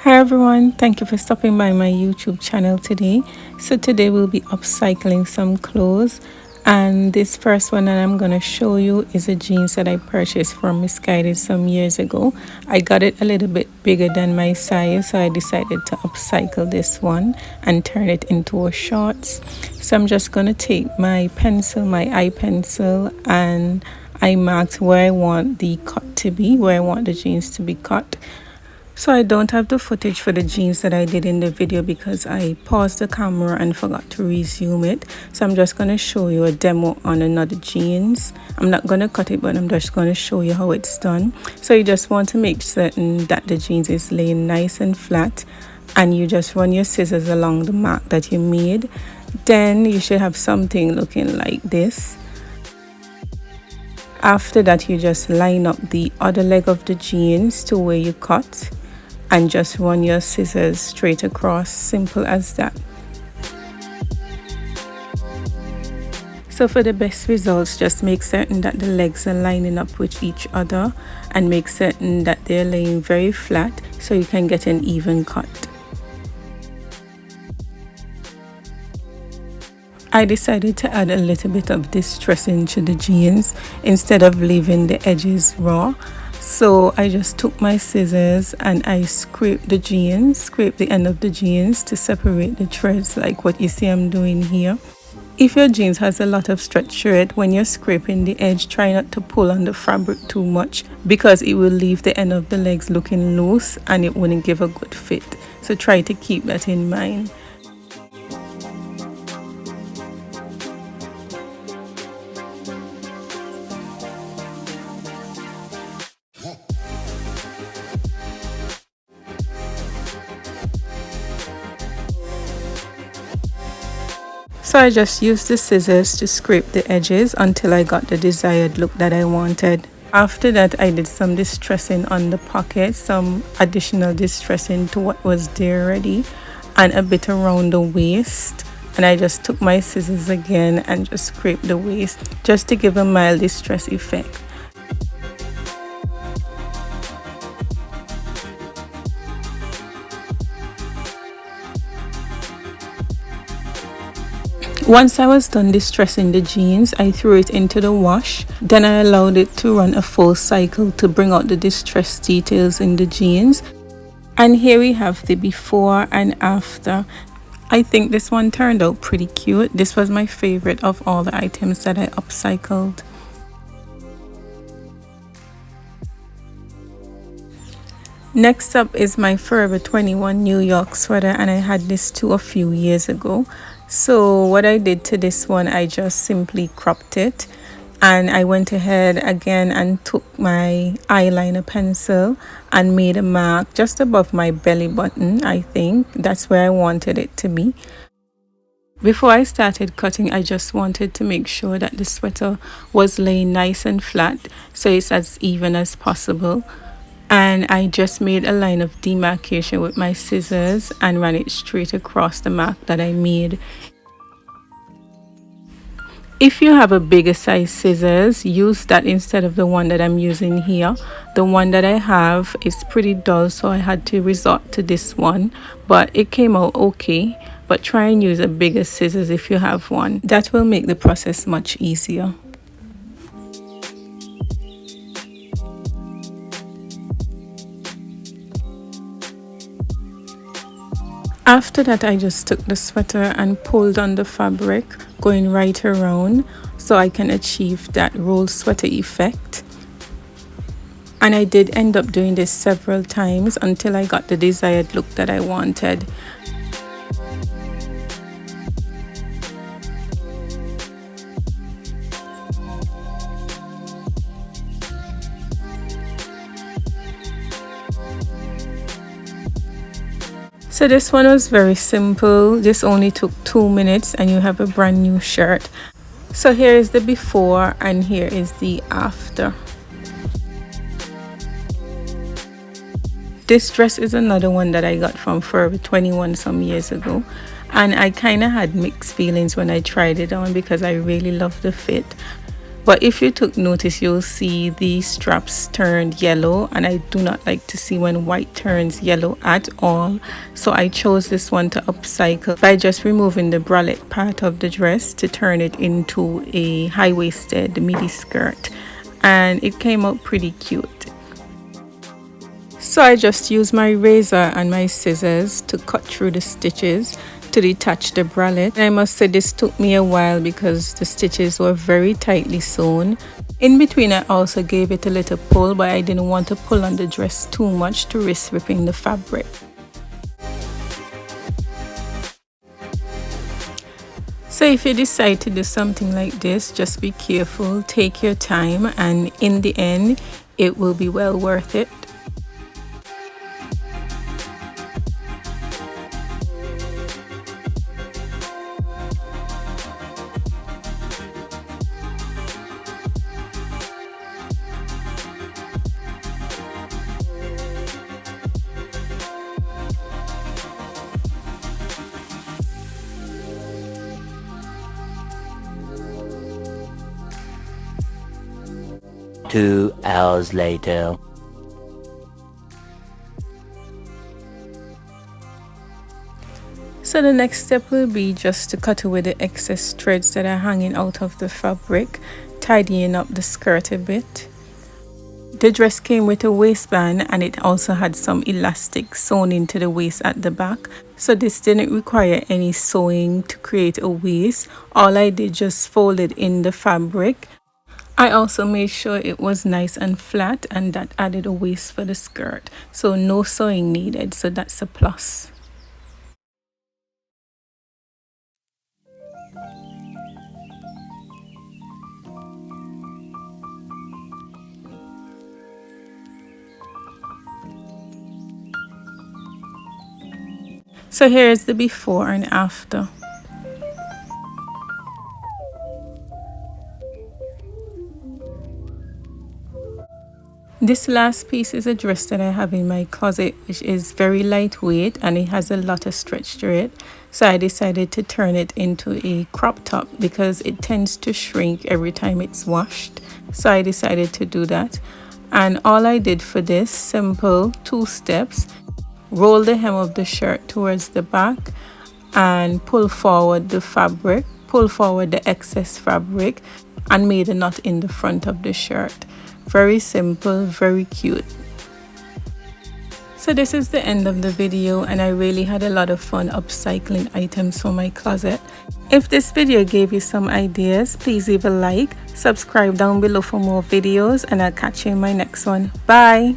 Hi everyone, thank you for stopping by my YouTube channel today. So today we'll be upcycling some clothes, and this first one that I'm going to show you is a jeans that I purchased from Misguided some years ago. I got it a little bit bigger than my size, so I decided to upcycle this one and turn it into a shorts. So I'm just going to take my pencil, my eye pencil, and I marked where I want the cut to be, where I want the jeans to be cut. So I don't have the footage for the jeans that I did in the video because I paused the camera and forgot to resume it. So I'm just going to show you a demo on another jeans. I'm not going to cut it, but I'm just going to show you how it's done. So you just want to make certain that the jeans is laying nice and flat, and you just run your scissors along the mark that you made. Then you should have something looking like this. After that, you just line up the other leg of the jeans to where you cut and just run your scissors straight across. Simple as that. So for the best results, just make certain that the legs are lining up with each other and make certain that they're laying very flat so you can get an even cut. I decided to add a little bit of distressing to the jeans instead of leaving the edges raw. So I just took my scissors and I scraped the end of the jeans to separate the threads, like what you see I'm doing here. If your jeans has a lot of stretch to it, when you're scraping the edge, try not to pull on the fabric too much because it will leave the end of the legs looking loose and it wouldn't give a good fit. So try to keep that in mind. So I just used the scissors to scrape the edges until I got the desired look that I wanted. After that, I did some distressing on the pocket, some additional distressing to what was there already, and a bit around the waist. And I just took my scissors again and just scraped the waist just to give a mild distress effect. Once I was done distressing the jeans, I threw it into the wash. Then I allowed it to run a full cycle to bring out the distressed details in the jeans. And here we have the before and after. I think this one turned out pretty cute. This was my favorite of all the items that I upcycled. Next up is my Forever 21 New York sweater, and I had this too a few years ago. So what I did to this one, I just simply cropped it, and I went ahead again and took my eyeliner pencil and made a mark just above my belly button. I think that's where I wanted it to be. Before I started cutting, I just wanted to make sure that the sweater was laying nice and flat so it's as even as possible. And I just made a line of demarcation with my scissors and ran it straight across the mark that I made. If you have a bigger size scissors, use that instead of the one that I'm using here. The one that I have is pretty dull, so I had to resort to this one, but it came out okay. But try and use a bigger scissors if you have one. That will make the process much easier. After that, I just took the sweater and pulled on the fabric, going right around so I can achieve that roll sweater effect. And I did end up doing this several times until I got the desired look that I wanted. So this one was very simple. This only took 2 minutes and you have a brand new shirt. So here is the before and here is the after. This dress is another one that I got from Forever 21 some years ago. And I kind of had mixed feelings when I tried it on because I really love the fit. But if you took notice, you'll see the straps turned yellow, and I do not like to see when white turns yellow at all. So I chose this one to upcycle by just removing the bralette part of the dress to turn it into a high-waisted midi skirt, and it came out pretty cute. So I just used my razor and my scissors to cut through the stitches to detach the bralette. And I must say this took me a while because the stitches were very tightly sewn. In between I also gave it a little pull, but I didn't want to pull on the dress too much to risk ripping the fabric. So if you decide to do something like this, just be careful, take your time, and in the end it will be well worth it. Two hours later. So the next step will be just to cut away the excess threads that are hanging out of the fabric, tidying up the skirt a bit. The dress came with a waistband, and it also had some elastic sewn into the waist at the back. So this didn't require any sewing to create a waist. All I did just folded in the fabric. I also made sure it was nice and flat, and that added a waist for the skirt. So no sewing needed, so that's a plus. So here is the before and after. This last piece is a dress that I have in my closet, which is very lightweight and it has a lot of stretch to it. So I decided to turn it into a crop top because it tends to shrink every time it's washed. So I decided to do that. And all I did for this, simple 2 steps: roll the hem of the shirt towards the back and pull forward the fabric, pull forward the excess fabric, and made a knot in the front of the shirt. Very simple, very cute. So this is the end of the video, and I really had a lot of fun upcycling items for my closet. If this video gave you some ideas, please leave a like, subscribe down below for more videos, and I'll catch you in my next one. Bye!